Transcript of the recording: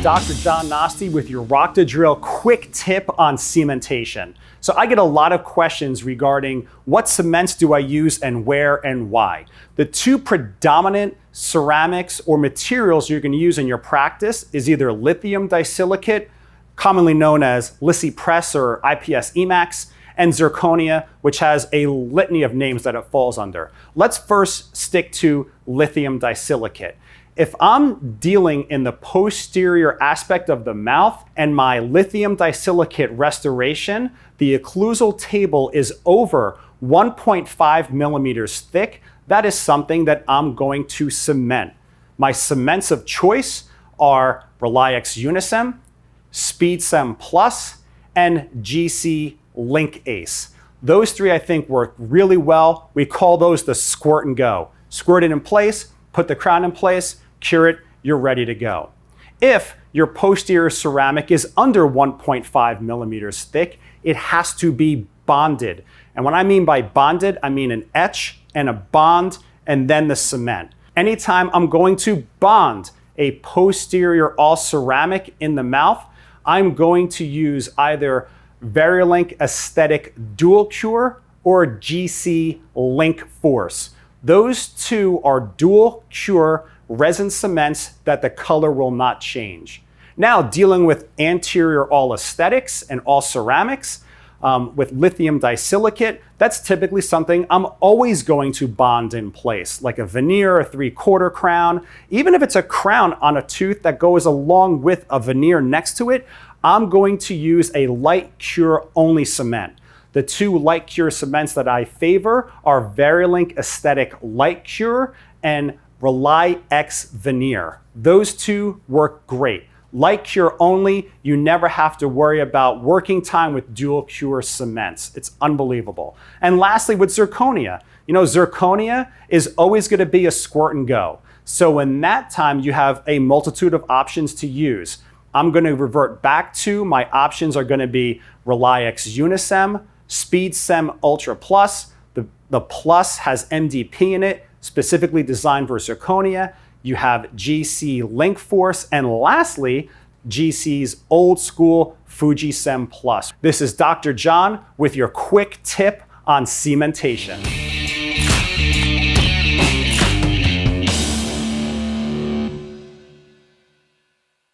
Dr. John Nosti with your Rock to Drill quick tip on cementation. So I get a lot of questions regarding what cements do I use and where and why. The two predominant ceramics or materials you're going to use in your practice is either lithium disilicate, commonly known as LissiPress or IPS Emax, and zirconia, which has a litany of names that it falls under. Let's first stick to lithium disilicate. If I'm dealing in the posterior aspect of the mouth and my lithium disilicate restoration, the occlusal table is over 1.5 millimeters thick, that is something that I'm going to cement. My cements of choice are RELYX UNICEM, SPEEDCEM Plus, and GC Link Ace. Those three I think work really well. We call those the squirt and go. Squirt it in place, put the crown in place, cure it, you're ready to go. If your posterior ceramic is under 1.5 millimeters thick, it has to be bonded. And what I mean by bonded, I mean an etch and a bond and then the cement. Anytime I'm going to bond a posterior all ceramic in the mouth, I'm going to use either VARIOLINK Aesthetic Dual Cure or GC Link Force. Those two are dual cure resin cements that the color will not change. Now, dealing with anterior all aesthetics and all ceramics, with lithium disilicate, that's typically something I'm always going to bond in place, like a veneer, a 3/4 crown. Even if it's a crown on a tooth that goes along with a veneer next to it, I'm going to use a light cure only cement. The two light cure cements that I favor are VARIOLINK Aesthetic Light Cure and RELYX Veneer. Those two work great. Light cure only, you never have to worry about working time with dual cure cements. It's unbelievable. And lastly, with zirconia. You know, zirconia is always going to be a squirt and go. So in that time, you have a multitude of options to use. I'm going to revert back to my options are going to be RELYX UNICEM, SPEEDCEM Ultra Plus. The Plus has MDP in it, specifically designed for zirconia. You have GC Link Force, and lastly, GC's old school FUJICEM Plus. This is Dr. John with your quick tip on cementation.